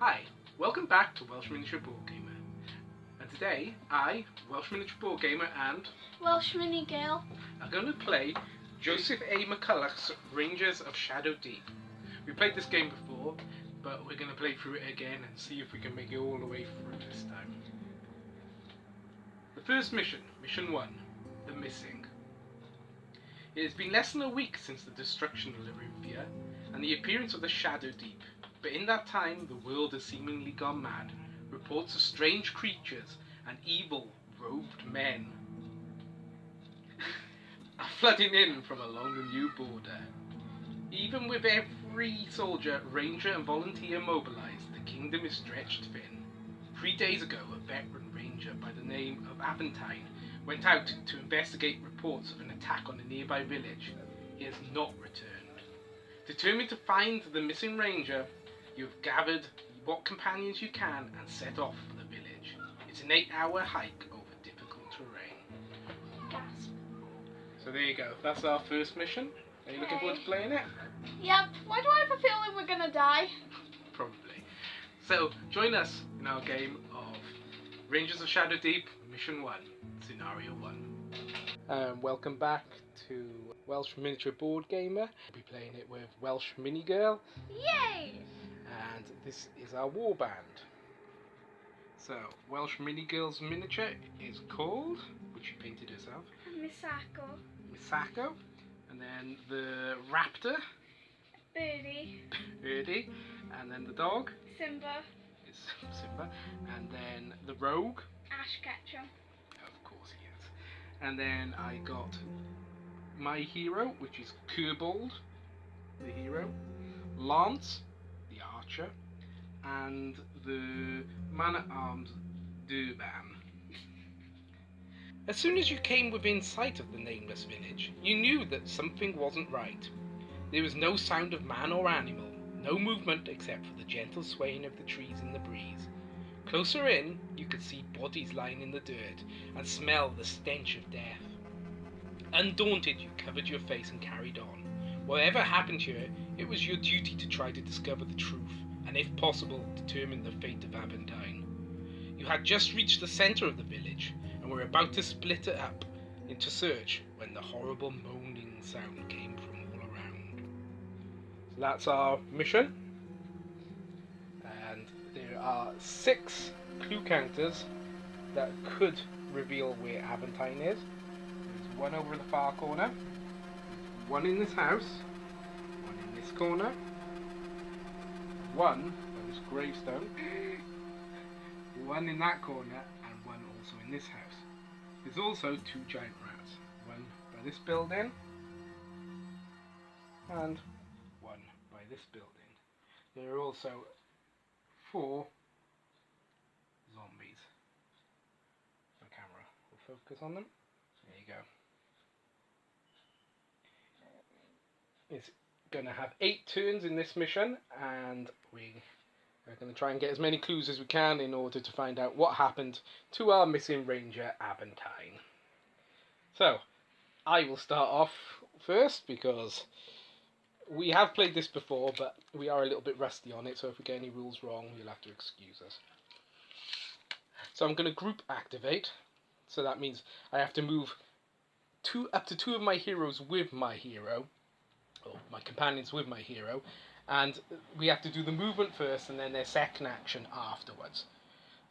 Hi, welcome back to Welsh Miniature Board Gamer. And today, I, Welsh Miniature Board Gamer, and Welsh Mini Girl are going to play Joseph A. McCulloch's Rangers of Shadow Deep. We played this game before, but we're going to play through it again and see if we can make it all the way through this time. The first mission, Mission 1, The Missing. It has been less than a week since the destruction of Lyria and the appearance of the Shadow Deep, but in that time the world has seemingly gone mad. Reports of strange creatures and evil robed men are flooding in from along the new border. Even with every soldier, ranger and volunteer mobilized, the kingdom is stretched thin. 3 days ago, a veteran ranger by the name of Aventine went out to investigate reports of an attack on a nearby village. He has not returned. Determined to find the missing ranger, you have gathered what companions you can and set off for the village. It's an 8-hour hike over difficult terrain. Gasp. So there you go. That's our first mission. Are you looking forward to playing it? Yep. Why do I have a feeling we're gonna die? Probably. So join us in our game of Rangers of Shadow Deep, Mission 1, Scenario 1. Welcome back to Welsh Miniature Board Gamer. We'll be playing it with Welsh Mini Girl. Yay! And this is our warband. So, Welsh Mini Girl's miniature is called, which she painted herself, Misako. And then the raptor, Birdie, and then the dog Simba, is Simba, and then the rogue, Ash Ketchum. of course he is. And then I got my hero, which is Kurbold, the hero, Lance, the archer, and the man-at-arms, Durban. As soon as you came within sight of the nameless village, you knew that something wasn't right. There was no sound of man or animal, no movement except for the gentle swaying of the trees in the breeze. Closer in, you could see bodies lying in the dirt and smell the stench of death. Undaunted, you covered your face and carried on. Whatever happened here, it was your duty to try to discover the truth, and if possible, determine the fate of Aventine. You had just reached the centre of the village, and were about to split it up into search when the horrible moaning sound came from all around. So that's our mission, and there are 6 clue counters that could reveal where Aventine is. There's one over in the far corner, one in this house, one in this corner, one by this gravestone, one in that corner, and one also in this house. There's also 2 giant rats, one by this building and one by this building. There are also 4 zombies. The camera will focus on them. There you go. It's going to have 8 turns in this mission, and we're going to try and get as many clues as we can in order to find out what happened to our missing ranger, Aventine. So, I will start off first because we have played this before, but we are a little bit rusty on it, so if we get any rules wrong, you'll have to excuse us. So I'm going to group activate, so that means I have to move up to 2 of my heroes with my hero, or my companions with my hero, and we have to do the movement first and then their second action afterwards.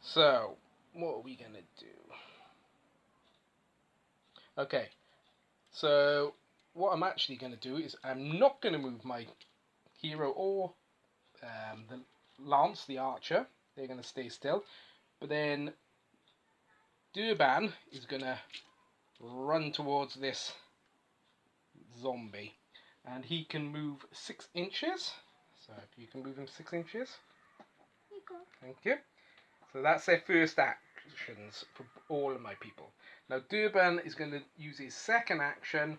So, what are we going to do? Okay, so what I'm actually going to do is I'm not going to move my hero or the Lance, the archer. They're going to stay still. But then Durban is going to run towards this zombie. And he can move 6 inches. So if you can move him 6 inches. Thank you. So that's their first actions for all of my people. Now Durban is going to use his second action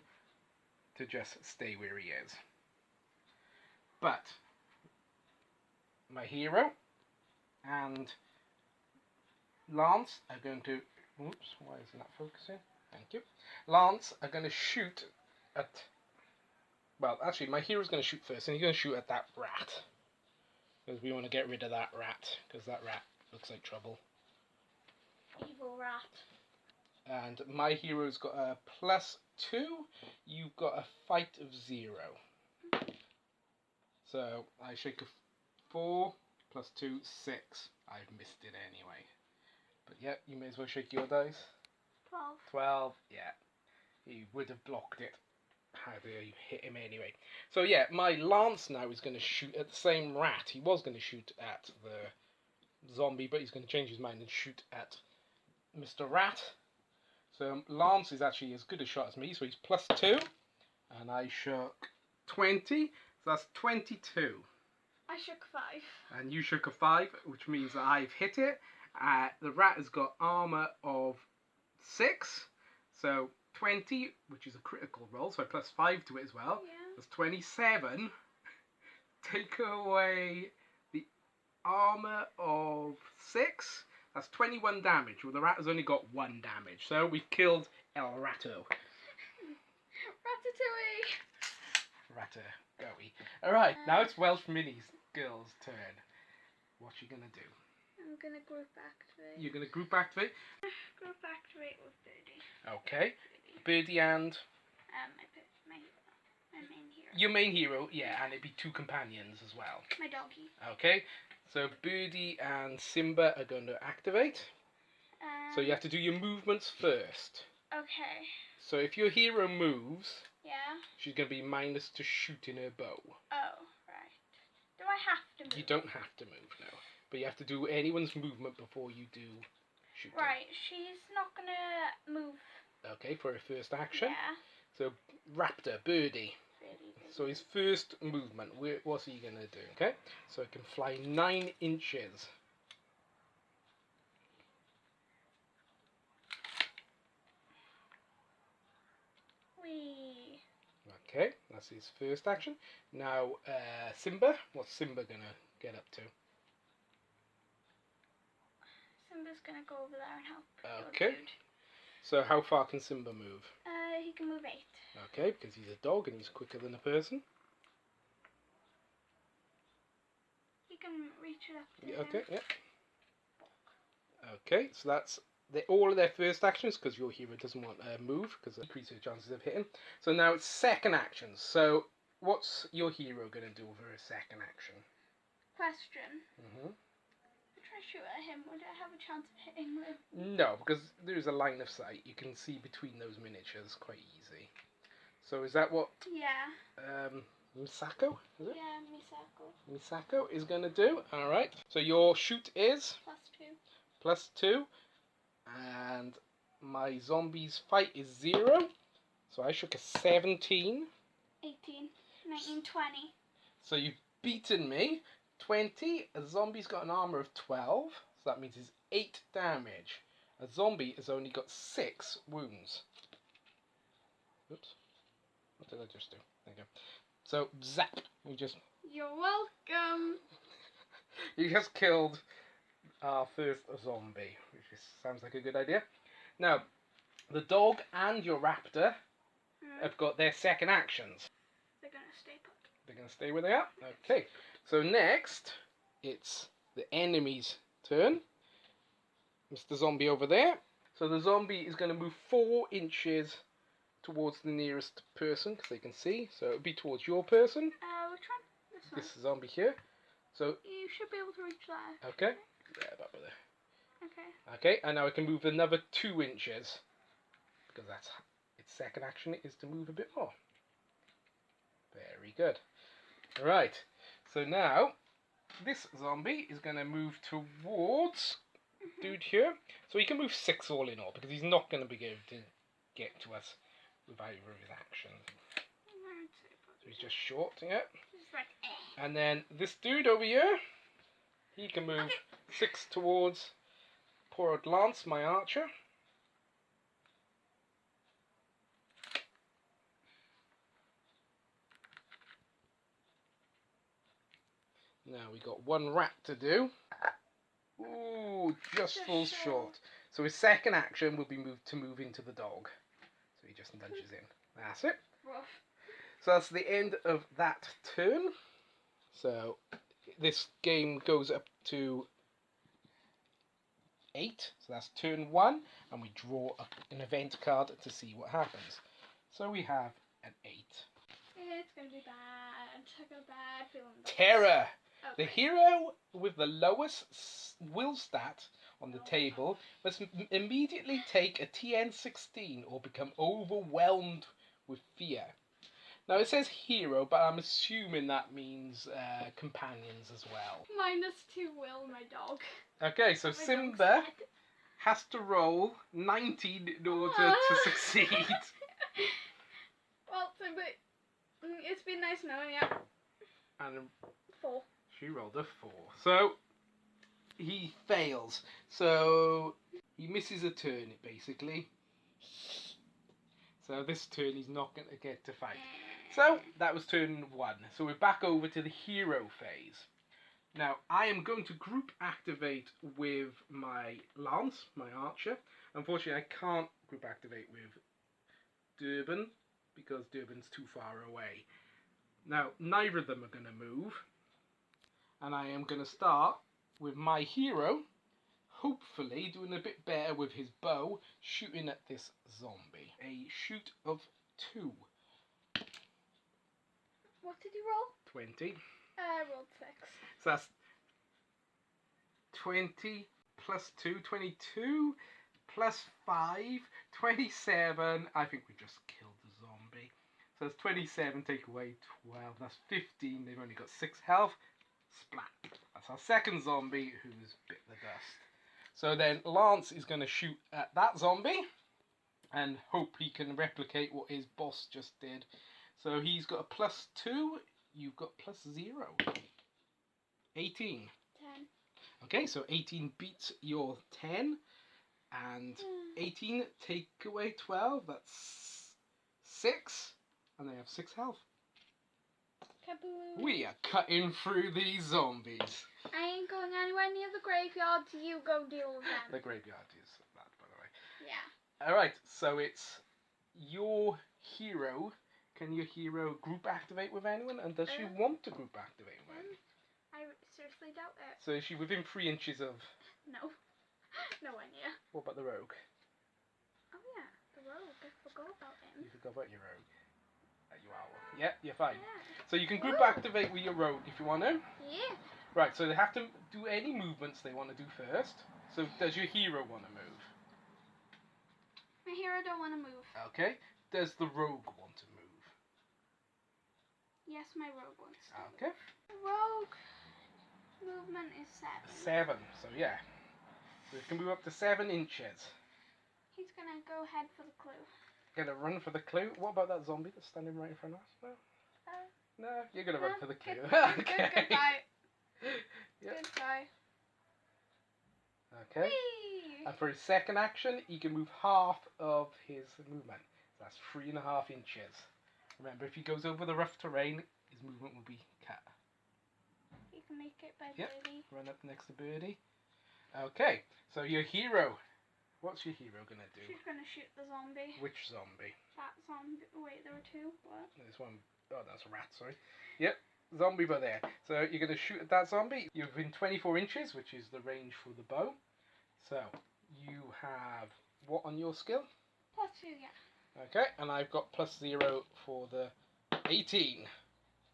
to just stay where he is. But my hero and Lance are going to... Oops, why isn't that focusing? Thank you. Lance are going to shoot at... Well, actually, my hero's going to shoot first, and he's going to shoot at that rat. Because we want to get rid of that rat, because that rat looks like trouble. Evil rat. And my hero's got a +2. You've got a fight of 0. So I shake a 4 +2, 6. I've missed it anyway. But yeah, you may as well shake your dice. 12. 12, yeah. He would have blocked it. How dare you hit him anyway. So yeah, my lance now is going to shoot at the same rat. He was going to shoot at the zombie, but he's going to change his mind and shoot at Mr. Rat. So lance is actually as good a shot as me, so he's +2. And I shook 20, so that's 22. I shook 5. And you shook a 5, which means that I've hit it. The rat has got armor of 6, so 20, which is a critical roll, so I +5 to it as well. Yeah. That's 27. Take away the armor of 6. That's 21 damage. Well, the rat has only got 1 damage, so we've killed El Ratto. Ratatouille. Ratatouille. Alright, now it's Welsh Minnie's girl's turn. What you gonna do? I'm gonna group activate. You're gonna group activate? Group activate with Birdie. Okay. Birdie and My main hero. your main hero, yeah, and it'd be 2 companions as well. My doggy. Okay, so Birdie and Simba are going to activate. So you have to do your movements first. Okay. So if your hero moves, Yeah. she's going to be minus to shooting her bow. Oh, right. Do I have to move? You don't have to move now, but you have to do anyone's movement before you do shooting. Right, she's not gonna move. Okay, for her first action. Yeah. So Raptor, Birdie. Birdie. So his first movement, what's he going to do? Okay, so it can fly 9 inches. Wee. Okay, that's his first action. Now, Simba, what's Simba going to get up to? Simba's gonna go over there and help. Okay. So how far can Simba move? He can move 8. Okay, because he's a dog and he's quicker than a person. He can reach it up to Yeah, him. okay, yeah. Okay, so that's all of their first actions, because your hero doesn't want to move, because it increases your chances of hitting. So now it's second actions. So what's your hero going to do for a second action? Question. Mm-hmm. If I shoot at him, would I have a chance of hitting him? No, because there's a line of sight. You can see between those miniatures quite easy. So is that what Yeah. Misako, is it? Yeah, Misako. Misako is going to do. Alright, so your shoot is +2. +2. And my zombie's fight is 0. So I shook a 17. 18. 19, 20. So you've beaten me. 20. A zombie's got an armor of 12. So that means it's 8 damage. A zombie has only got 6 wounds. Oops. What did I just do? There you go. So, zap. You're welcome. You just killed our first zombie, which sounds like a good idea. Now, the dog and your raptor have got their second actions. They're gonna stay put. They're going to stay where they are? Okay. So next, it's the enemy's turn. Mr. Zombie over there. So the zombie is going to move 4 inches towards the nearest person, because they can see. So it would be towards your person. Which one? This one. This zombie here. So You should be able to reach there. okay. Yeah, about there. Okay. Okay, and now I can move another 2 inches, because that's its second action is to move a bit more. Very good. Right, so now this zombie is going to move towards dude here. So he can move 6 all in all, because he's not going to be able to get to us with either of his actions. So he's just short, yeah. Just like, And then this dude over here, he can move 6 towards poor old Lance, my archer. Now we got 1 rat to do. Ooh, just falls short. So his second action will be to move into the dog. So he just nudges in. That's it. rough. So that's the end of that turn. So this game goes up to 8, so that's turn 1, and we draw an event card to see what happens. So we have an 8. It's gonna be bad. I got a bad feeling. Terror! Okay. The hero with the lowest will stat on the table must immediately take a TN16 or become overwhelmed with fear. Now it says hero, but I'm assuming that means companions as well. -2 will, my dog. Okay, so My dog's Simba dead. has to roll 19 in order to succeed. Well, Simba, it's been nice knowing you. And 4. she rolled a 4. So he fails. So he misses a turn, basically. So this turn he's not going to get to fight. So that was turn 1. So we're back over to the hero phase. Now I am going to group activate with my lance, my archer. Unfortunately I can't group activate with Durban because Durban's too far away. Now neither of them are going to move. And I am going to start with my hero, hopefully doing a bit better with his bow, shooting at this zombie. A shoot of 2. What did you roll? 20. I rolled 6. So that's 20 plus 2, 22, plus 5, 27. I think we just killed the zombie. So that's 27, take away 12, that's 15. They've only got 6 health. Splat. That's our second zombie who's bit the dust. So then Lance is going to shoot at that zombie and hope he can replicate what his boss just did. So he's got a +2, you've got +0. 18. 10. Okay, so 18 beats your 10, and 18 take away 12, that's 6, and they have 6 health. Kaboom. We are cutting through these zombies. I ain't going anywhere near the graveyard, so you go deal with them. The graveyard is that, by the way. Yeah. Alright, so it's your hero. Can your hero group activate with anyone? And does she want to group activate with anyone? I seriously doubt it. So is she within 3 inches of... No. Nowhere near. What about the rogue? Oh yeah, the rogue. I forgot about him. You forgot about your rogue. You are one. Yeah, you're fine. Yeah. So you can group activate with your rogue if you want to. Yeah. Right, so they have to do any movements they want to do first. So does your hero want to move? My hero don't want to move. Okay. Does the rogue want to move? Yes, my rogue wants to. Okay. The rogue movement is 7. 7. So yeah. So you can move up to 7 inches. He's gonna go head for the clue. Gonna run for the clue. What about that zombie that's standing right in front of us? No? No, you're gonna run for the clue. Okay. Good guy. Yep. Good guy. Okay. Whee! And for his second action, he can move half of his movement. So that's 3.5 inches. Remember, if he goes over the rough terrain, his movement will be cut. You can make it by Yep. Birdie. Run up next to Birdie. Okay, so your hero. What's your hero gonna do? She's gonna shoot the zombie. Which zombie? That zombie. Wait, there were 2. What? This one. Oh, that's a rat, sorry. Yep, zombie by there. So you're gonna shoot at that zombie. You're within 24 inches, which is the range for the bow. So you have what on your skill? +2, yeah. Okay, and I've got +0 for the 18.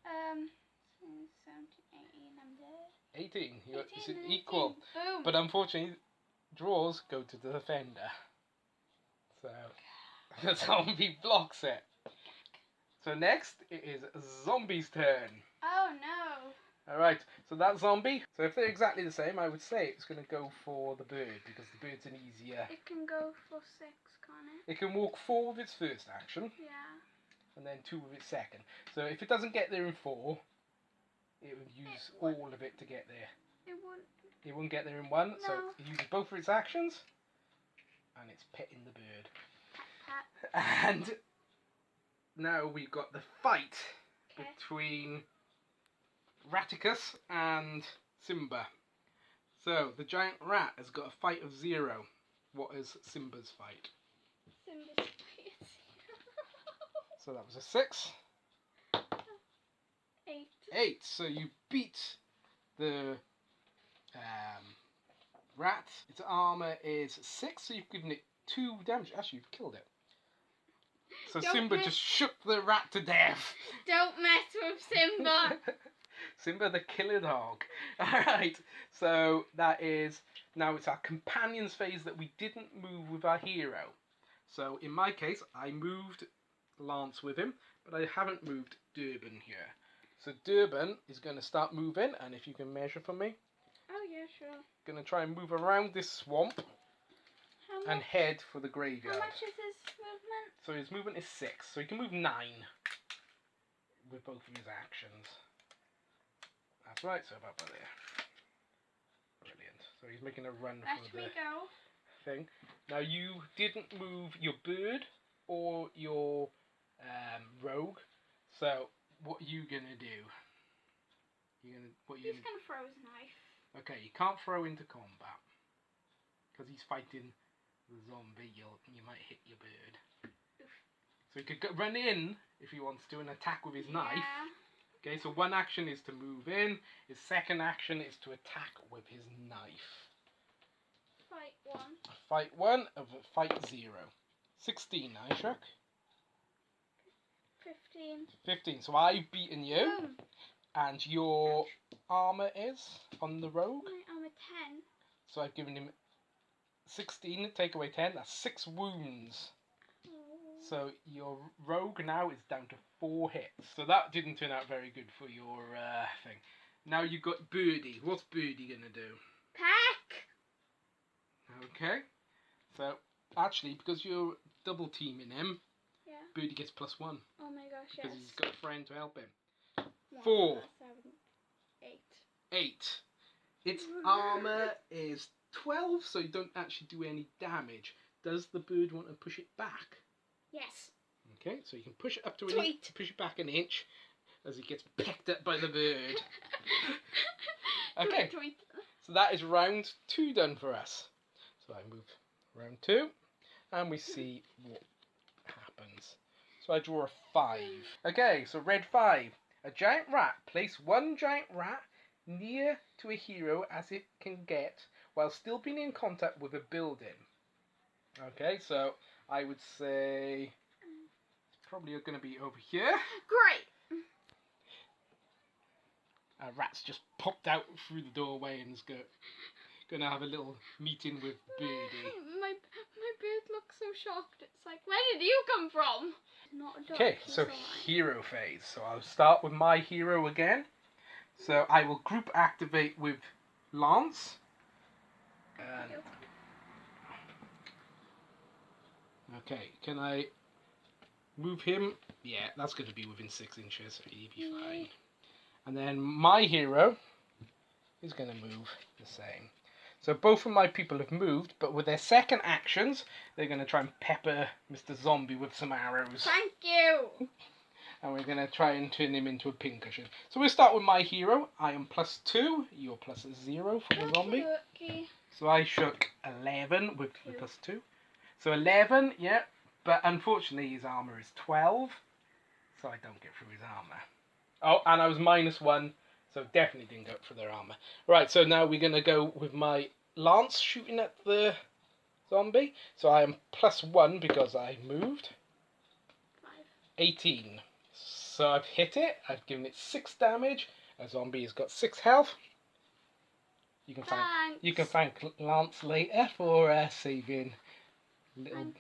17, 18, I'm dead. 18. It's 18, equal. Boom. But unfortunately, draws go to the defender. So the zombie blocks it. So next, it is zombie's turn. Oh no. Alright, so that zombie, so if they're exactly the same, I would say it's going to go for the bird, because the bird's an easier... It can go for 6, can't it? It can walk 4 with its first action, Yeah. and then 2 with its second. So if it doesn't get there in 4, it would use all of it to get there. It wouldn't. It wouldn't get there in 1, so No. it uses both of its actions, and it's petting the bird. Pat. And now we've got the fight Okay. between Raticus and Simba. So the giant rat has got a fight of 0. What is Simba's fight? Simba's fight. So that was a 6. 8. 8. So you beat the rat. Its armor is 6, so you've given it 2 damage. Actually, you've killed it. So Simba just shook the rat to death. Don't mess with Simba. Simba the killer dog. Alright, so that is... Now it's our companions phase that we didn't move with our hero. So in my case, I moved Lance with him, but I haven't moved Durban here. So Durban is going to start moving, and if you can measure for me. Oh yeah, sure. Going to try and move around this swamp and head for the graveyard. How much is his movement? So his movement is 6, so he can move 9 with both of his actions. That's right, so about by there. Brilliant. So he's making a run for the thing. Now you didn't move your bird or your rogue, so what are you gonna do? He's gonna throw his knife. Okay, you can't throw into combat because he's fighting the zombie. You might hit your bird. Oof. So he could run in if he wants to and attack with his knife. Okay, so one action is to move in. His second action is to attack with his knife. Fight 1. Fight 1 of fight 0. 16, Ishak. 15. 15. So I've beaten you. Boom. And your armour is on the rogue. My armour 10. So I've given him 16. Take away 10. That's 6 wounds. So your rogue now is down to 4 hits. So that didn't turn out very good for your thing. Now you've got Birdie. What's Birdie going to do? Pack! Okay. So actually, because you're double teaming him, Yeah. Birdie gets +1. Oh my gosh, Because yes. he's got a friend to help him. 1, 4. 7, 8. 8. Its armour is 12, so you don't actually do any damage. Does the bird want to push it back? Yes. Okay, so you can push it up to an Tweet. inch, push it back an inch as it gets picked up by the bird. Okay, Tweet. so that is round 2 done for us. So I move round 2 and we see what happens. So I draw a 5. Okay, so red 5. A giant rat. Place 1 giant rat near to a hero as it can get while still being in contact with a building. Okay, so I would say it's probably going to be over here. Great. A rat's just popped out through the doorway and is going to have a little meeting with Birdie. My bird looks so shocked. It's like, where did you come from? Not a dog. Okay, so hero phase. So I'll start with my hero again. So I will group activate with Lance. Okay, can I move him? Yeah, that's going to be within 6 inches, so he'll be fine. And then my hero is going to move the same. So both of my people have moved, but with their second actions, they're going to try and pepper Mr. Zombie with some arrows. Thank you. And we're going to try and turn him into a pincushion. So we'll start with my hero. I am +2. You're +0 for the zombie. Okay. So I shook 11 with the +2. So 11, yeah. But unfortunately his armour is 12. So I don't get through his armour. Oh, and I was -1. So definitely didn't go for their armour. Right, so now we're going to go with my lance shooting at the zombie. So I am +1 because I moved. 5. 18. So I've hit it. I've given it 6 damage. A zombie has got 6 health. You can thank Lance later for saving little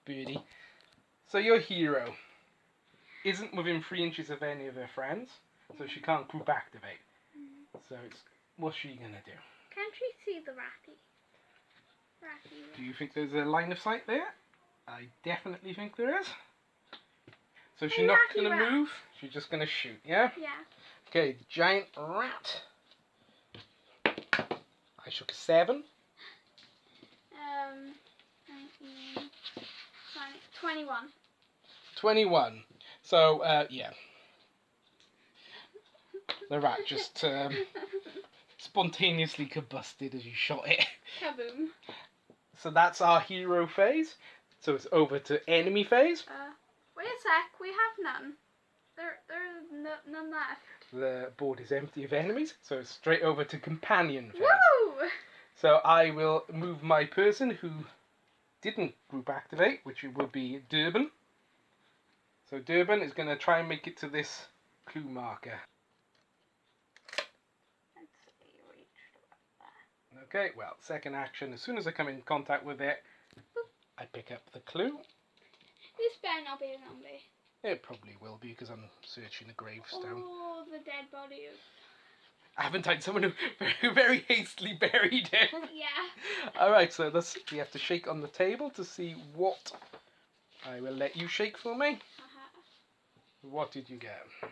Birdie. So your hero isn't within 3 inches of any of her friends, so she can't group activate. So what's she gonna do? Can't we see the ratty? Do you think there's a line of sight there? I definitely think there is. So she's not gonna move. She's just gonna shoot. Yeah. Yeah. Okay, the giant rat. I shook a 7. 19, 21. 21. So, yeah. The rat just spontaneously combusted as you shot it. Kaboom. So that's our hero phase. So it's over to enemy phase. Wait a sec, we have none. There's none left. the board is empty of enemies, so it's straight over to companion phase. Woo! So I will move my person who didn't group activate, which would be Durban. So Durban is going to try and make it to this clue marker. Okay, well, second action, as soon as I come in contact with it, I pick up the clue. This better not be a zombie. It probably will be because I'm searching a gravestone. Oh, the dead body of... Aventine, someone who very hastily buried him. Yeah. Alright, so we have to shake on the table to see what. I will let you shake for me. What did you get? Wait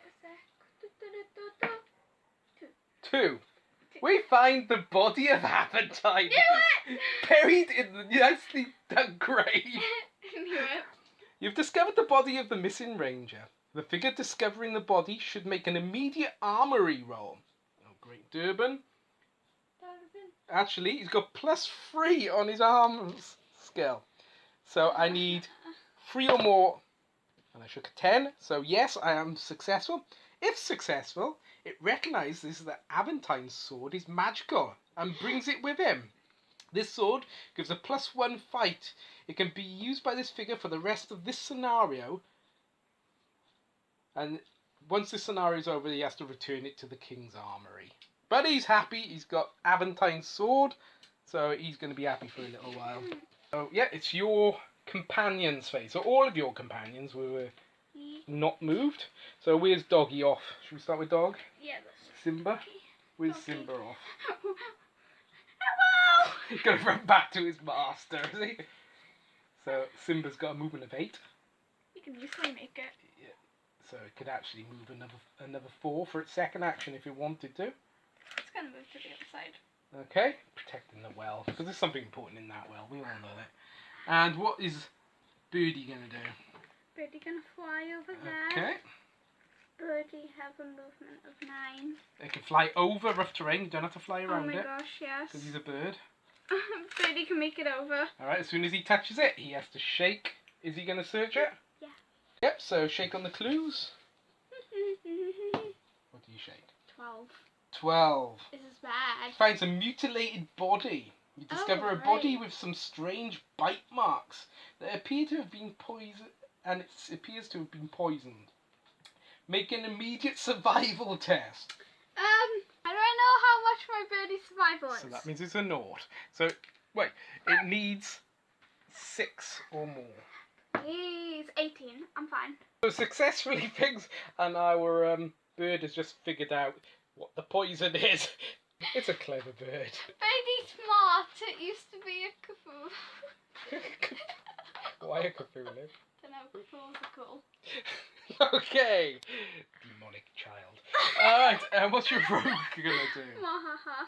a sec. 2. We find the body of Aventine. Knew it! Buried in the nicely dug grave. Knew it. You've discovered the body of the missing ranger. The figure discovering the body should make an immediate armory roll. Oh, great. Durban. Actually, he's got +3 on his arms skill. So I need 3 or more. And I shook a 10. So yes, I am successful. If successful, it recognises that Aventine's sword is magical and brings it with him. This sword gives a +1 fight. It can be used by this figure for the rest of this scenario. And once this scenario is over, he has to return it to the king's armory. But he's happy. He's got Aventine's sword. So he's going to be happy for a little while. So yeah, it's your companion's phase. So all of your companions were not moved. So where's Doggy off? Should we start with Dog? Yeah, that's Simba? Where's Doggy. Simba off? Hello! He's going to run back to his master, is he? So Simba's got a movement of 8. You can easily make it. Yeah. So it could actually move another 4 for its second action if it wanted to. It's going to move to the other side. Okay, protecting the well, because there's something important in that well, we all know that. And what is Birdie going to do? Birdie going to fly over there. Okay. Birdie have a movement of 9. It can fly over rough terrain, you don't have to fly around it. Oh my gosh, yes. Because he's a bird. Birdie can make it over. Alright, as soon as he touches it, he has to shake. Is he going to search it? Yeah. Yep, so shake on the clues. What do you shake? 12. 12. This is bad. Finds a mutilated body. You discover a body with some strange bite marks that appear to have been poisoned, and it appears to have been poisoned. Make an immediate survival test. How do I know how much my birdie's survival is? So that means it's a 0. So, wait, it needs 6 or more. He's 18. I'm fine. So successfully, Pigs and our bird has just figured out what the poison is. It's a clever bird. Birdie's smart. It used to be a Cthulhu. Why a Cthulhu? Don't know. Cthulhu's are cool. Okay. Demonic child. Alright, what's your rogue gonna do? Mahaha.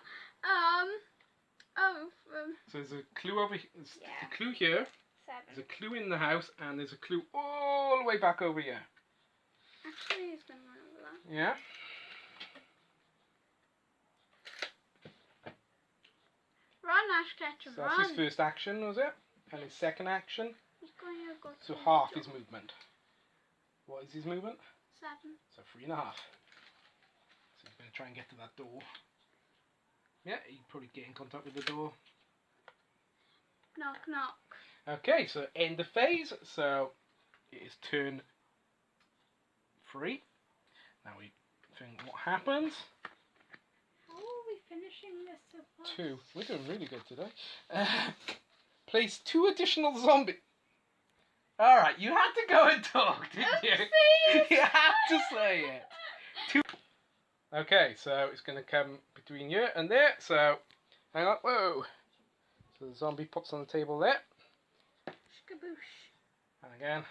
So there's a clue over here. There's Yeah. a clue here. 7. There's a clue in the house, and there's a clue all the way back over here. Actually, he's gonna run over that. Yeah? Run, Ash Ketchum, So that's run. his first action, was it? And his second action? He's going to go So to half the his door. movement. What is his movement? 7. So 3.5. So he's going to try and get to that door. Yeah, he'd probably get in contact with the door. Knock, knock. Okay, so end of phase. So it is turn 3. Now we think what happens. How are we finishing this so fast? 2. We're doing really good today. Place 2 additional zombies. Alright, you had to go and talk, didn't you? Oopsies. You had to say it. 2. Okay, so it's going to come between you and there. So, hang on. Whoa. So the zombie pops on the table there. Skaboosh. And again.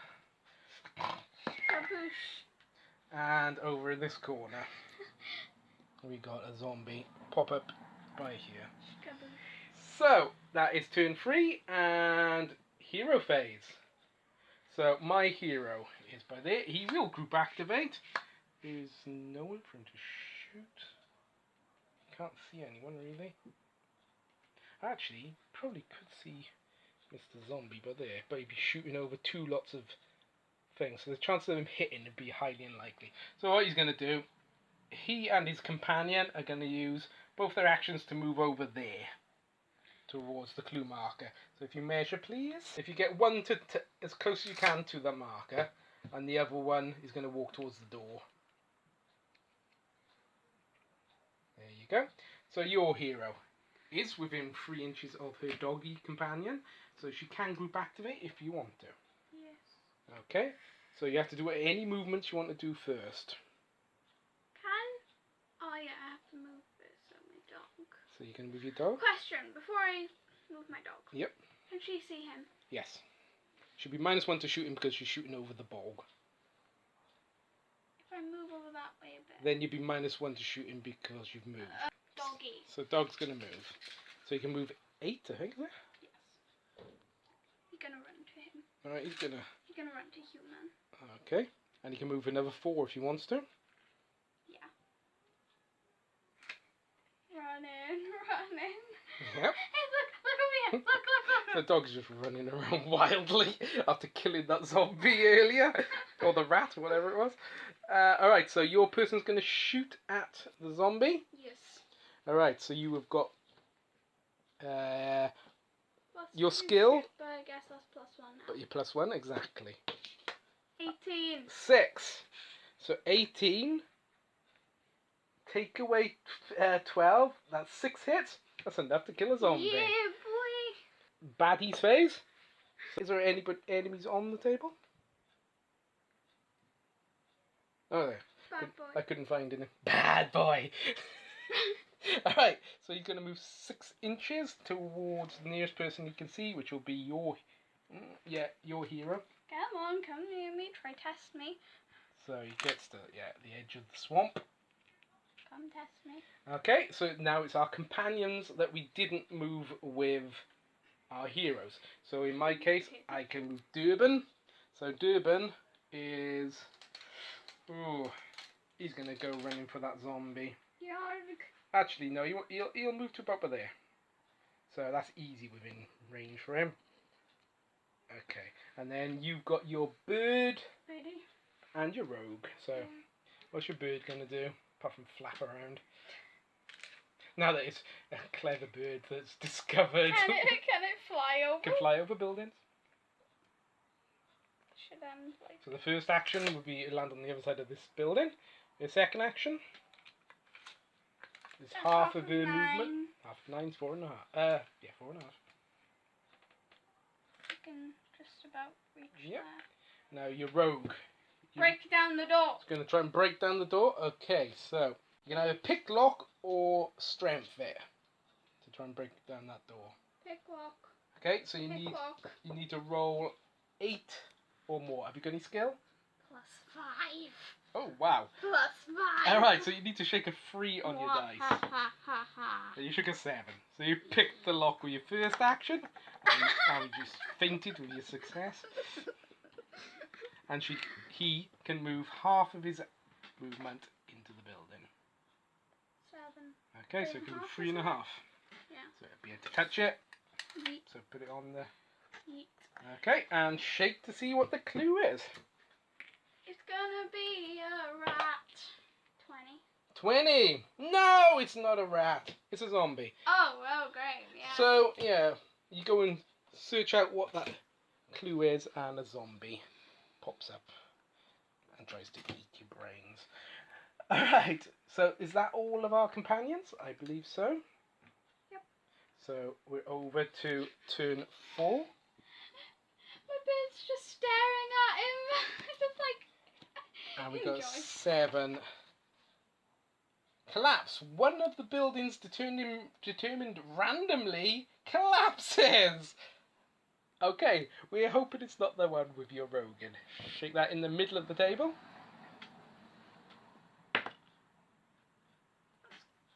Skaboosh. And over in this corner, we got a zombie pop up by here. Skaboosh. So, that is turn 3 and hero phase. So, my hero is by there. He will group activate. There's no one for him to shoot. Can't see anyone really. Actually, probably could see Mr. Zombie by there, but he'd be shooting over 2 lots of things. So the chance of him hitting would be highly unlikely. So what he's going to do he and his companion are going to use both their actions to move over there towards the clue marker. So if you measure, please. If you get one to as close as you can to the marker, and the other one is going to walk towards the door. There you go. So your hero is within 3 inches of her doggy companion, so she can group activate if you want to. Yes. Okay, so you have to do any movements you want to do first. Oh yeah, I have to move this on my dog. So you can move your dog? Question, before I move my dog. Yep. Can she see him? Yes. Should be -1 to shoot him because she's shooting over the bog. If I move over that way a bit. Then you'd be -1 to shoot him because you've moved. Doggy. So dog's going to move. So you can move 8, I think, there? Yes. You're going to run to him. Alright, he's going to... You're going to run to human. Okay. And he can move another 4 if he wants to. Yeah. Running. Yep. Hey, look over here. Look. The dog's just running around wildly after killing that zombie earlier. Or the rat, or whatever it was. Alright, so your person's going to shoot at the zombie. Yes. Alright, so you have got your Plus skill. shoot, but I guess that's +1 now. But you're +1, exactly. 18. 6. So 18. Take away 12. That's 6 hits. That's enough to kill a zombie. Yeah, boy. Baddie's phase. Is there any enemies on the table? Oh, there. Bad boy. I couldn't find any. Bad boy. Alright, so you're going to move 6 inches towards the nearest person you can see, which will be your hero. Come near me, try test me. So he gets to the edge of the swamp. Come test me. Okay, so now it's our companions that we didn't move with our heroes. So in my case, I can move Durban. So Durban is... Ooh, he's going to go running for that zombie. Yarg. Actually, no, he'll move to about there. So that's easy within range for him. Okay, and then you've got your bird Lady. and your rogue. So what's your bird going to do, apart from flap around? Now that it's a clever bird that's discovered. Can it fly over? Can fly over buildings. Should end like... So the first action would be land on the other side of this building. The second action is half of her movement. Half of 9's 4.5. 4.5. I can just about reach Yep. there. Now your rogue. Break down the door. It's going to try and break down the door. Okay, so you can either pick lock or strength there to try and break down that door. Pick lock. Okay, so you Pick need to roll 8 or more. Have you got any skill? +5. Oh wow! +5. All right, so you need to shake a 3 on your dice. Ha ha ha ha. So you shook a 7. So you picked the lock with your first action, and you just fainted with your success. And he can move half of his movement into the building. 7. Okay, so you can move 3.5. Yeah. So be able to touch it. Yeet. So put it on the. Yeet. Okay, and shake to see what the clue is. It's gonna be a rat. 20. No, it's not a rat. It's a zombie. Oh, great, yeah. So, yeah, you go and search out what that clue is, and a zombie pops up and tries to eat your brains. Alright, so is that all of our companions? I believe so. Yep. So we're over to turn 4. My bird's just staring at him. Just like... And we got Enjoy. 7. Collapse. One of the buildings determined randomly collapses. Okay, we're hoping it's not the one with your Rogan. Shake that in the middle of the table.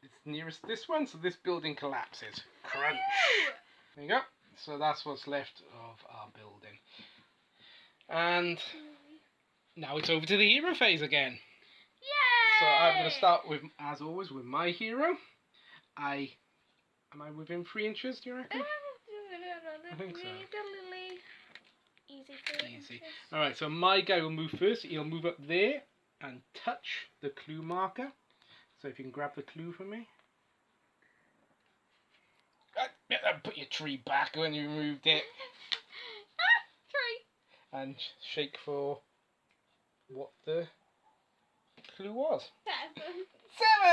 It's nearest this one, so this building collapses. Crunch. There you go. So that's what's left of our building. And now it's over to the hero phase again. Yay! So I'm going to start with, as always, with my hero. Am I within 3 inches, do you reckon? I think so. Easy for you. Easy. Alright, so my guy will move first. He'll move up there and touch the clue marker. So if you can grab the clue for me. Put your tree back when you moved it. Tree. And shake for what the clue was. 7.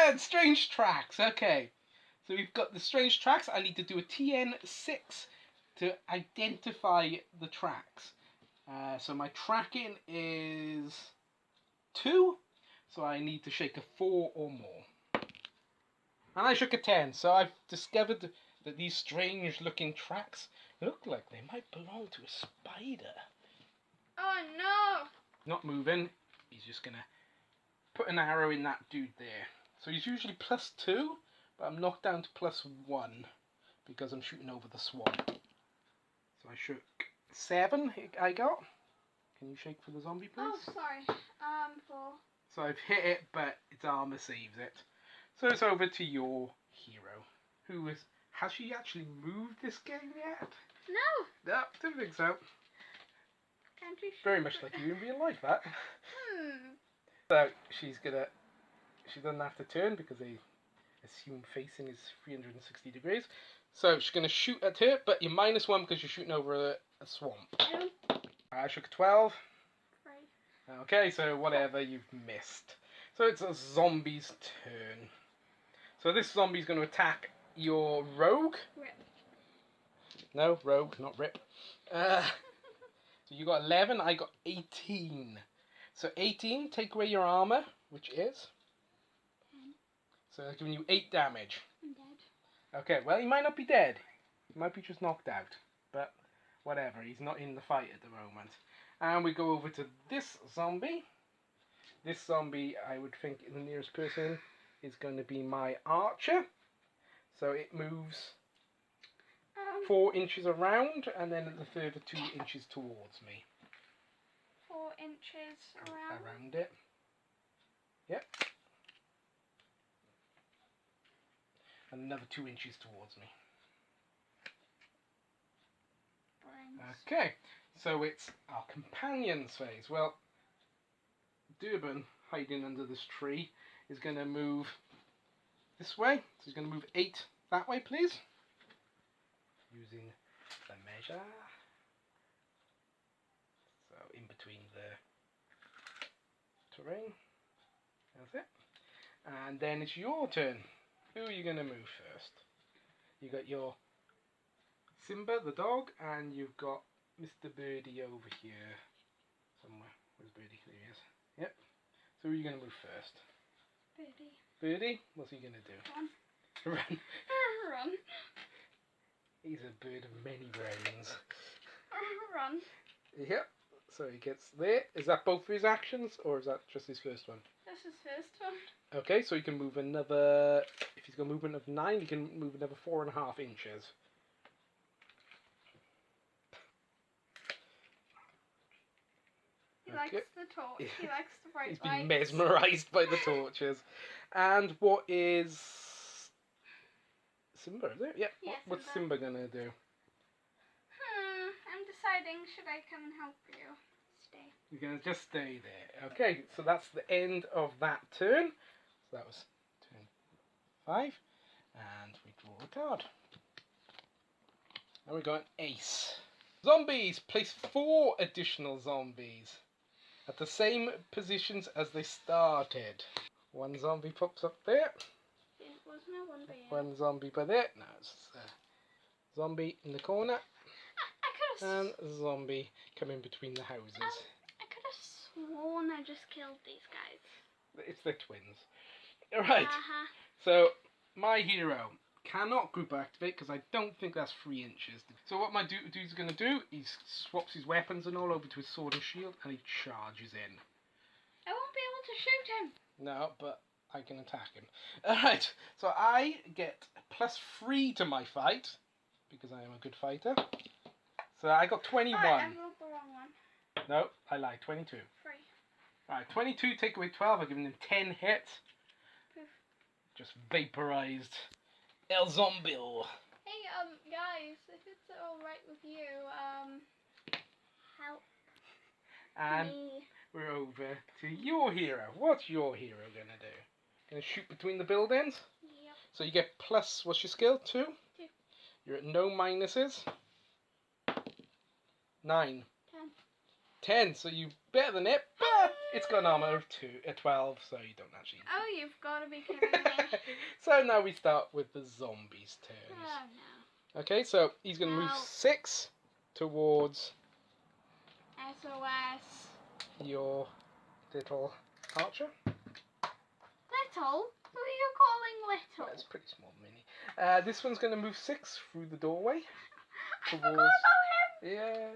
7! Strange tracks. Okay. So we've got the strange tracks. I need to do a TN6 to identify the tracks. So my tracking is 2. So I need to shake a 4 or more. And I shook a 10. So I've discovered that these strange looking tracks look like they might belong to a spider. Oh no! Not moving. He's just going to put an arrow in that dude there. So he's usually +2, but I'm knocked down to +1 because I'm shooting over the swamp. So I shook 7. I got. Can you shake for the zombie, please? Oh, sorry. 4. So I've hit it, but its armor saves it. So it's over to your hero, who is. Has she actually moved this game yet? No. No, don't think so. Can't you Very much like you in real life, that. Hmm. So she doesn't have to turn because they assume facing is 360 degrees. So she's going to shoot at her, but you're -1 because you're shooting over a swamp. I shook a 12. 3. Okay, so whatever, you've missed. So it's a zombie's turn. So this zombie's going to attack your rogue. Rip. No, rogue, not rip. So you got 11, I got 18. So 18, take away your armor, which is? 10. So that's giving you 8 damage. I'm dead. Okay, well, he might not be dead. He might be just knocked out. But whatever, he's not in the fight at the moment. And we go over to this zombie. This zombie, I would think the nearest person is going to be my archer. So it moves 4 inches around, and then the further 2 inches towards me. 4 inches around. Around it. Yep. And another 2 inches towards me. Brains. Okay, so it's our companion's phase. Well, Durban, hiding under this tree, is going to move this way. So he's going to move 8 that way, please. Using the measure. So in between the terrain. That's it. And then it's your turn. Who are you going to move first? You got your Simba, the dog, and you've got Mr. Birdie over here somewhere. Where's Birdie? There he is. Yep. So who are you going to move first? Birdie. Birdie? What's he going to do? Run. Run. Run. He's a bird of many brains. Run. Yep. So he gets there. Is that both of his actions, or is that just his first one? That's his first one. Okay, so he can move another. If he's got movement of 9, he can move another 4.5 inches. He likes the torch. Yeah. He likes the bright He's lights. been mesmerised by the torches. And what is Simba, is it? Yep. Yeah, What's Simba. Simba gonna do? I'm deciding, should I come and help you? Stay. He's gonna just stay there. Okay, so that's the end of that turn. So that was turn 5. And we draw a card. And we got an ace. Zombies! Place 4 additional zombies at the same positions as they started. One zombie pops up there. It wasn't a one by One zombie by there. No, it's a zombie in the corner. I could have. And a zombie coming between the houses. I could have sworn I just killed these guys. It's the twins. Alright, so my hero cannot group activate because I don't think that's 3 inches. So what my dude's going to do, he swaps his weapons and all over to his sword and shield and he charges in. I won't be able to shoot him. No, but I can attack him. Alright, so I get +3 to my fight because I am a good fighter. So I got 21. I rolled the wrong one. No, I lied, 22. 3. Alright, 22 take away 12, I've given him 10 hits. Poof. Just vaporized El Zombie. Hey, guys, if it's alright with you, help And me. we're over to your hero. What's your hero gonna do? Gonna shoot between the buildings. Yep. So you get plus, what's your skill? 2? 2. You're at no minuses. 9. 10. 10, so you're better than it, but it's got an armor of 12, so you don't actually. Oh, you've got to be kidding me. So now we start with the zombies' turns. Oh, no. Okay, so he's going to move Now- 6 towards SOS. your little archer. Little? Who are you calling little? That's pretty small, mini. This one's going to move 6 through the doorway. I towards- forgot about him. Yeah.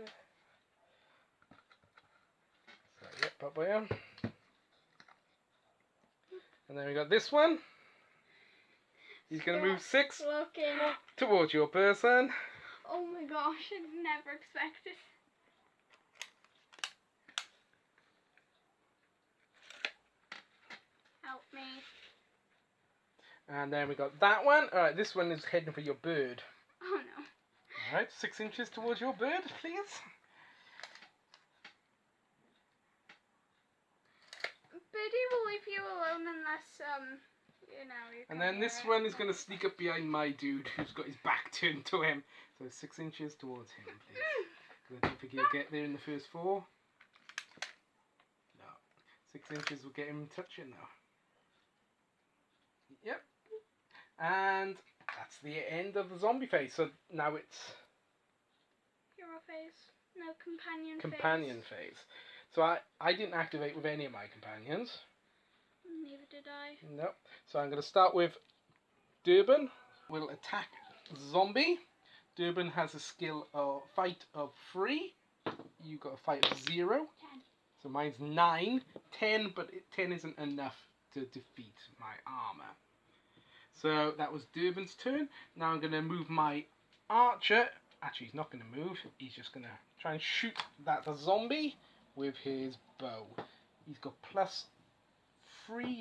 So, yep, up by him. And then we got this one. He's going to move 6 Looking. towards your person. Oh my gosh, I never expected. Help me. And then we got that one. Alright, this one is heading for your bird. Oh no. Alright, 6 inches towards your bird, please. Birdie will leave you alone unless, you know, you And come then this near one it. is going to sneak up behind my dude who's got his back turned to him. So 6 inches towards him, please. 'Cause I don't think he'll get there in the first 4. No. 6 inches will get him touching now. Yep. And that's the end of the zombie phase. So now it's Hero phase. No companion companion phase. So I didn't activate with any of my companions. Neither did I. Nope. So I'm going to start with Durban. Will attack zombie. Durban has a skill of fight of 3. You got a fight of 0. 10. So mine's 9. 10, but 10 isn't enough to defeat my armor. So that was Durban's turn. Now I'm going to move my archer. Actually, he's not going to move. He's just going to try and shoot that zombie with his bow. He's got plus 2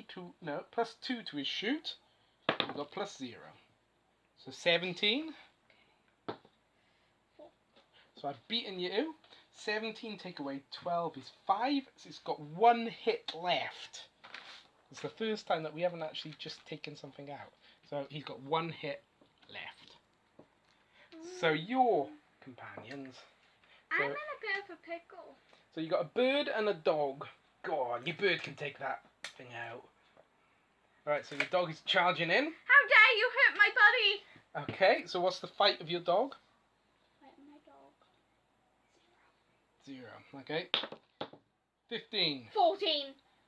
to his shoot. He's got plus 0. So 17. So I've beaten you. 17 take away 12 is 5. So it's got 1 hit left. It's the first time that we haven't actually just taken something out. So he's got 1 hit left. So your companions. I'm in a bit of a pickle. So you got a bird and a dog. God, your bird can take that thing out. Alright, so your dog is charging in. How dare you hurt my buddy! Okay, so what's the fight of your dog? Fight my dog. 0. Okay. 15. 14.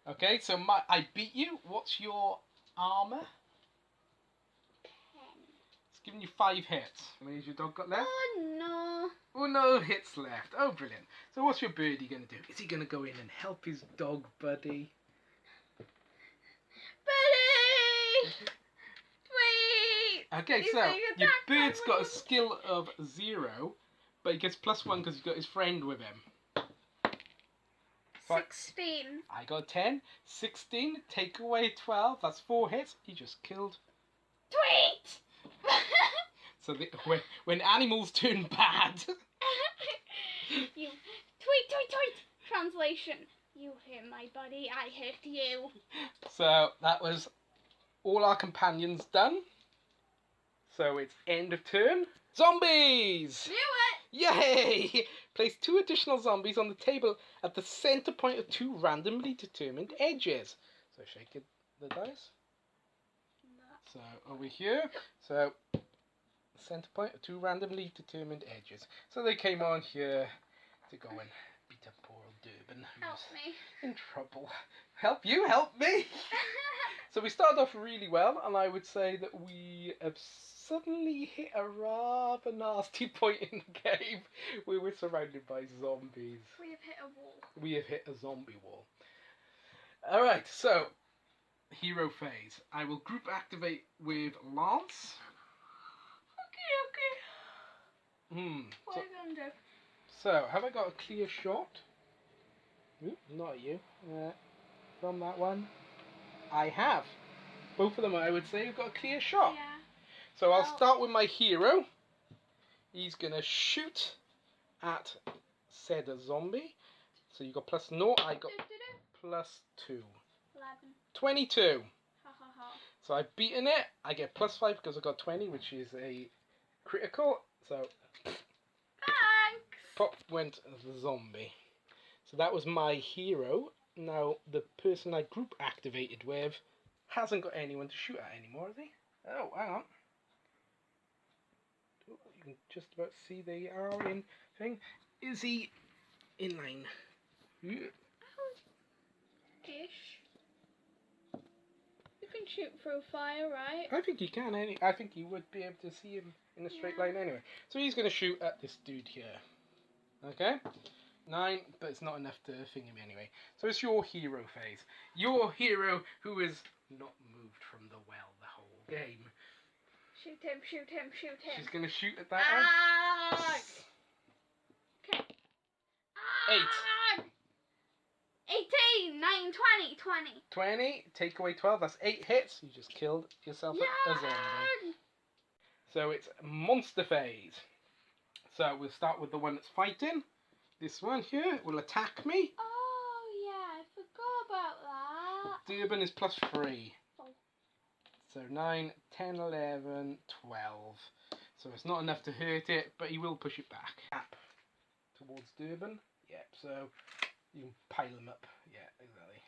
Okay, so I beat you. What's your armor? 10. It's giving you 5 hits. How many has your dog got left? Oh no. Oh, no hits left. Oh, brilliant. So what's your birdie going to do? Is he going to go in and help his dog buddy? Buddy! Wait! Okay, He's so being your attacked by bird's got a one. skill of 0, but he gets plus 1 because he's got his friend with him. 16. I got 10. 16, take away 12, that's 4 hits. He just killed. Tweet! So when animals turn bad. You tweet. Translation. You hurt my buddy, I hurt you. So that was all our companions done. So it's end of turn. Zombies! Do it! Yay! Place 2 additional zombies on the table at the center point of 2 randomly determined edges. So shake the dice. So over here. So center point of 2 randomly determined edges. So they came on here to go and beat up poor old Durban, Help who's me. in trouble. Help you, help me! So we started off really well, and I would say that we have suddenly hit a rather nasty point in the game where we're surrounded by zombies. We have hit a wall. We have hit a zombie wall. Alright, so hero phase. I will group activate with Lance. Okay. What So, are you gonna do? so have I got a clear shot? Ooh, not at you. From that one. I have. Both of them, I would say, have got a clear shot. Yeah. So I'll Well- start with my hero. He's going to shoot at said zombie. So you got plus 0, I got plus 2. 11. 22. Ha ha ha. So I've beaten it. I get +5 because I got 20, which is a critical. So Thanks. pop went the zombie. So that was my hero. Now the person I group activated with hasn't got anyone to shoot at anymore, has he? Oh, hang on. Oh, you can just about see they are in thing. Is he in line? Yeah. Ish. You can shoot through fire, right? I think he can. I think you would be able to see him in a straight line anyway. So he's going to shoot at this dude here. Okay? 9, but it's not enough to thing him anyway. So it's your hero phase. Your hero who is not moved from the well the whole game. Shoot him, shoot him, shoot him. She's going to shoot at that Ah! one. Okay. 8. 18, 9, 20, 20. 20, take away 12, that's 8 hits. You just killed yourself a zombie. So it's monster phase. So we'll start with the one that's fighting. This one here will attack me. Oh, yeah, I forgot about that. Durban is +3. Oh. So 9, 10, 11, 12. So it's not enough to hurt it, but he will push it back. Tap towards Durban. Yep, so you can pile them up. Yeah, exactly.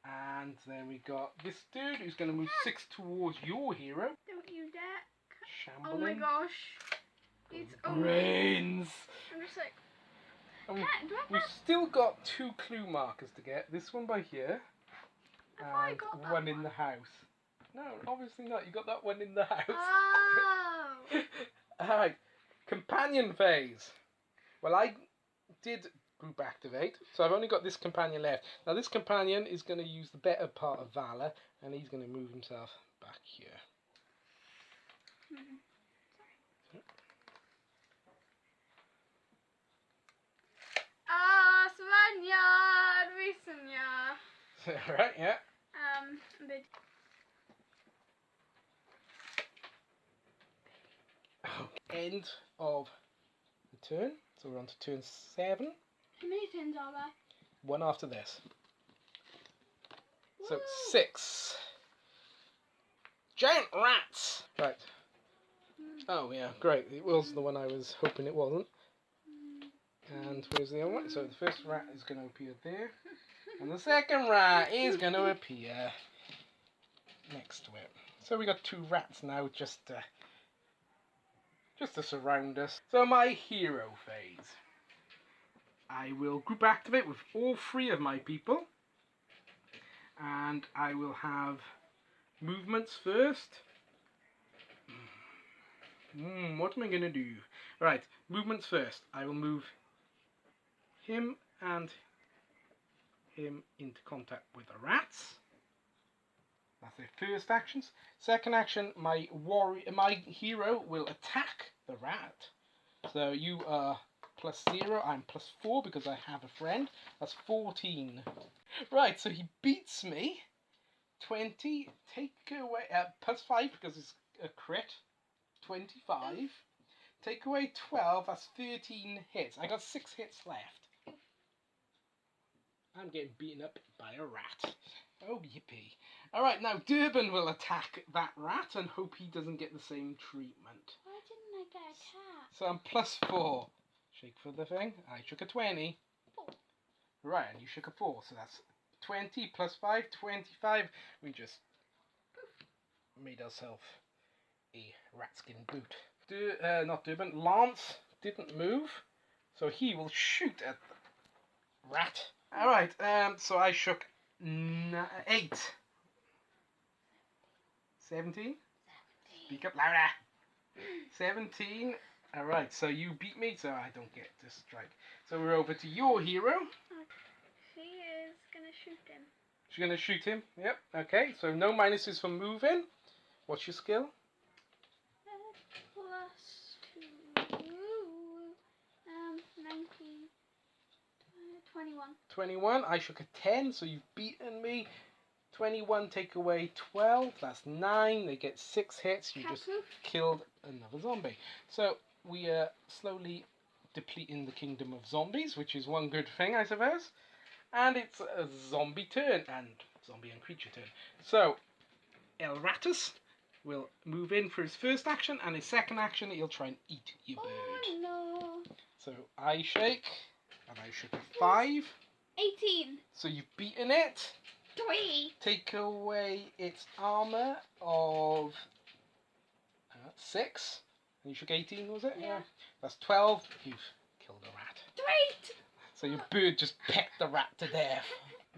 And then we got this dude who's going to move 6 towards your hero. Don't you dare. Shambling. Oh my gosh. It's brains. I'm just like. We've still got 2 clue markers to get. This one by here. And one in the house. No, obviously not. You got that one in the house. Oh. Alright. Companion phase. Well, I did group activate, so I've only got this companion left. Now this companion is going to use the better part of Valor, and he's going to move himself back here. Ah, Svanya, Visanya. Right, yeah. But End of the turn. So we're on to turn 7. how many turns are there? One after this. So Woo. 6. Giant rats. Right. Oh yeah, great. It was the one I was hoping it wasn't. And where's the other one? So the first rat is going to appear there. And the second rat is going to appear next to it. So we got 2 rats now just to surround us. So my hero phase. I will group activate with all 3 of my people. And I will have movements first. What am I going to do? Right, movements first. I will move him and him into contact with the rats. That's their first actions. Second action, my hero will attack the rat. So you are +0, I'm +4 because I have a friend. That's 14. Right, so he beats me. 20, take away, +5 because it's a crit. 25. Take away 12, that's 13 hits. I got 6 hits left. I'm getting beaten up by a rat. Oh, yippee. Alright, now Durban will attack that rat and hope he doesn't get the same treatment. Why didn't I get attacked? So I'm +4. Shake for the thing. I shook a 20. 4. Right, and you shook a 4. So that's 20 +5, 25. We just made ourselves a rat skin boot. Not Durban. Lance didn't move. So he will shoot at the rat. Alright, so I shook 8. 17? Speak up louder. 17. Alright, so you beat me, so I don't get to strike. So we're over to your hero. She is gonna shoot him. She's gonna shoot him. Yep, okay. So no minuses for moving. What's your skill? +2. 19. 21. 21. I shook a 10, so you've beaten me. 21 take away 12. That's 9. They get 6 hits. You just killed another zombie. So we are slowly depleting the kingdom of zombies, which is one good thing, I suppose. And it's a zombie turn. And zombie and creature turn. So, Elratus will move in for his first action, and his second action, he'll try and eat your bird. Oh no. So, I shake, and I shake a 5. 18. So, you've beaten it. 3. Take away its armour of 6. And you shook 18, was it? Yeah. That's 12. You've killed a rat. Great. So your bird just pecked the rat to death.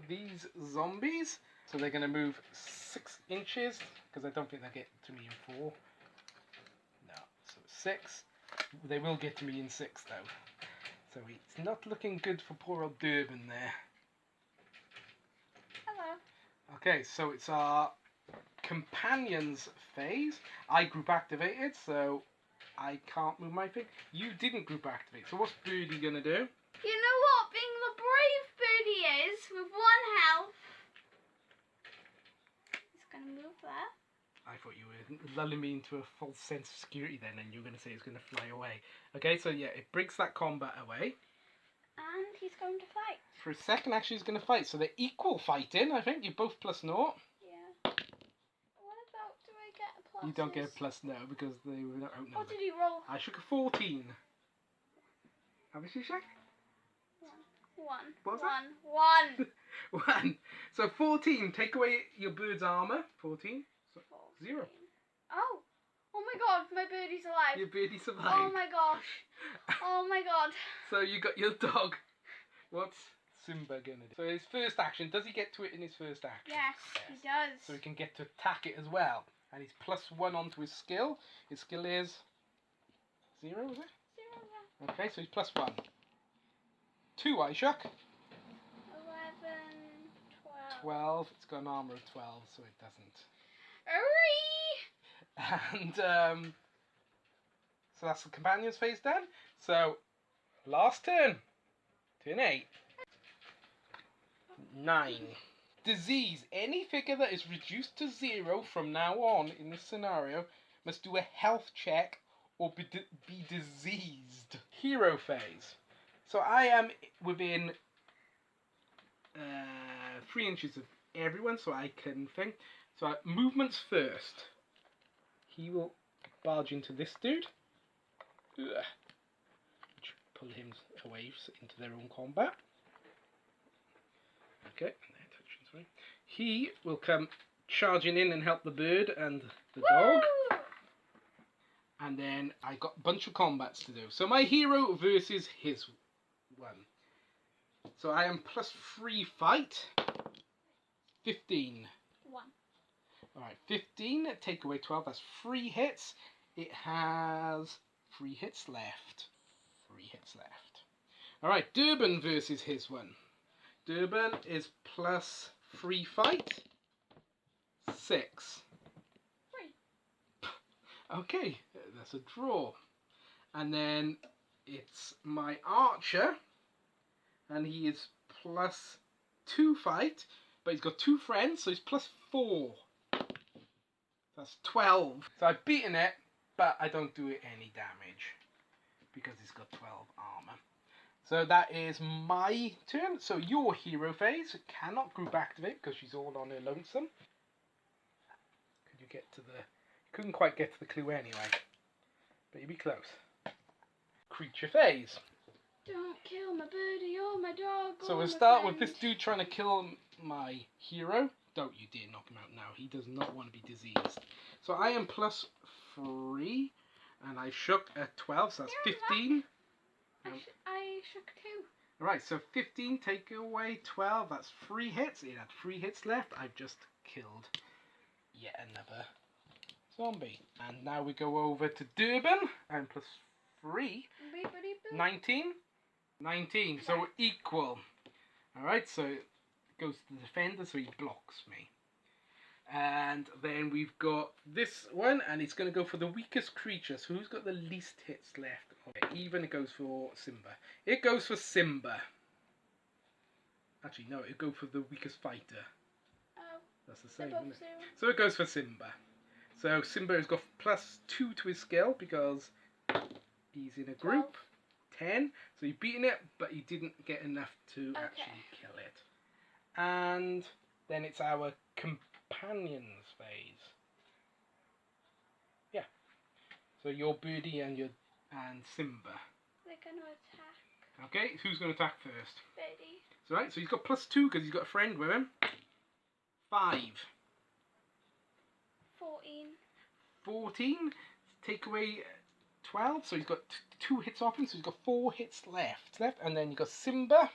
These zombies, so they're going to move 6 inches, because I don't think they'll get to me in 4. No, so 6. They will get to me in 6 though. So it's not looking good for poor old Durban there. Hello. Okay, so it's our companions phase. I group activated, so I can't move my thing. You didn't group activate, so what's Birdie going to do? You know what? Being the brave bird he is, with 1 health, he's going to move there. I thought you were lulling me into a false sense of security then, and you were going to say it's going to fly away. Okay, so yeah, it breaks that combat away. And he's going to fight. For a second, actually, he's going to fight. So they're equal fighting, I think. You're both +0. Yeah. What about, do I get a plus? You don't get a plus no, because they were not outnumbered. What did he roll? I shook a 14. How much did you shake? 1. What was 1. 1. 1. So 14, take away your bird's armour. 14. So 0. Oh. Oh my god, my birdie's alive. Your birdie survived. Oh my gosh. Oh my god. So you got your dog. What's Simba gonna do? So his first action, does he get to it in his first action? Yes, he does. So he can get to attack it as well. And he's +1 onto his skill. His skill is 0, is it? 0, yeah. Okay, so he's +1. 2, I shook. 11, 12. 12. It's got an armour of 12, so it doesn't. Hurry! And so that's the companions phase done. So last turn. Turn 8. 9. Disease. Any figure that is reduced to 0 from now on in this scenario must do a health check or be diseased. Hero phase. So I am within 3 inches of everyone, so I can think. So movements first. He will barge into this dude. Which pull him away into their own combat. Okay, sorry. He will come charging in and help the bird and the dog. And then I got a bunch of combats to do. So my hero versus his one. So I am +3 fight. 15. 1. Alright, 15. Take away 12. That's 3 hits. It has 3 hits left. 3 hits left. Alright, Durban versus his one. Durban is +3 fight. 6. 3. Okay, that's a draw. And then it's my archer. And he is +2 fight. But he's got 2 friends, so he's +4. That's 12. So I've beaten it, but I don't do it any damage. Because he's got 12 armour. So that is my turn. So your hero phase cannot group activate because she's all on her lonesome. Could you get to the... You couldn't quite get to the clue anyway. But you'd be close. Creature phase. Don't kill my birdie or my dog. So or we'll my start friend. with this dude trying to kill my hero. Don't you dare knock him out now. He does not want to be diseased. So I am +3. And I shook at 12, so that's 15. I shook 2. Alright, so 15, take away 12, that's 3 hits. It had 3 hits left. I've just killed yet another zombie. And now we go over to Durban. I'm +3. 19. 19, so we're equal. Alright, so it goes to the defender, so he blocks me. And then we've got this one, and it's going to go for the weakest creature. So who's got the least hits left? Okay, even it goes for Simba. It goes for Simba. Actually, no, it goes for the weakest fighter. Oh. That's the same, isn't it? So it goes for Simba. So Simba has got +2 to his skill because he's in a group. 10. So you've beaten it, but you didn't get enough to actually kill it. And then it's our companions phase. Yeah. So you're Birdie and Simba. They're gonna attack Okay, who's going to attack first? Birdie. So right, so he's got +2 because he's got a friend with him. 5. 14. 14. Take away 12, so he's got 2 hits off him, so he's got 4 hits left. And then you've got Simba.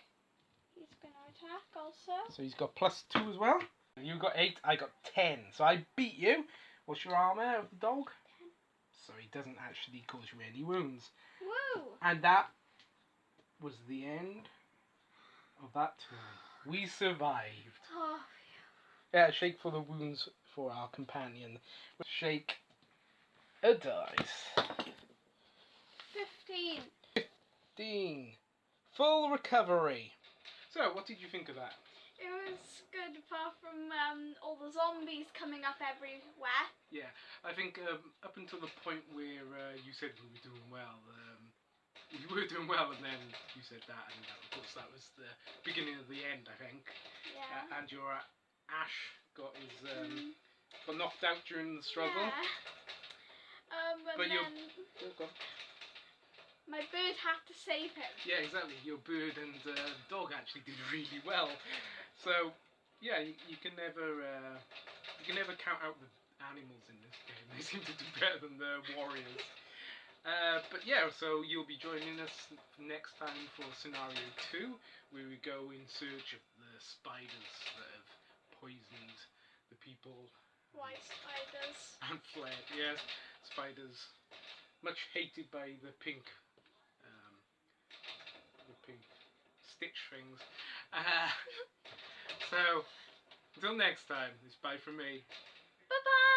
He's gonna attack also. So he's got +2 as well. You got 8, I got 10. So I beat you. What's your armour of the dog? 10. So he doesn't actually cause you any wounds. Woo! And that was the end of that turn. We survived. Oh, Yeah, shake for the wounds for our companion. Shake a dice. 15. 15. Full recovery. So, what did you think of that? It was good apart from all the zombies coming up everywhere. Yeah, I think up until the point where you said we were doing well, you were doing well, and then you said that, and of course that was the beginning of the end, I think. Yeah. And your Ash got his got knocked out during the struggle. Yeah. But then my bird had to save him. Yeah, exactly. Your bird and dog actually did really well. So, yeah, you can never count out the animals in this game. They seem to do better than the warriors. But yeah, so you'll be joining us next time for scenario 2, where we go in search of the spiders that have poisoned the people. White spiders. And fled, yes, spiders, much hated by the pink stitch things. So, until next time, it's bye from me. Bye bye!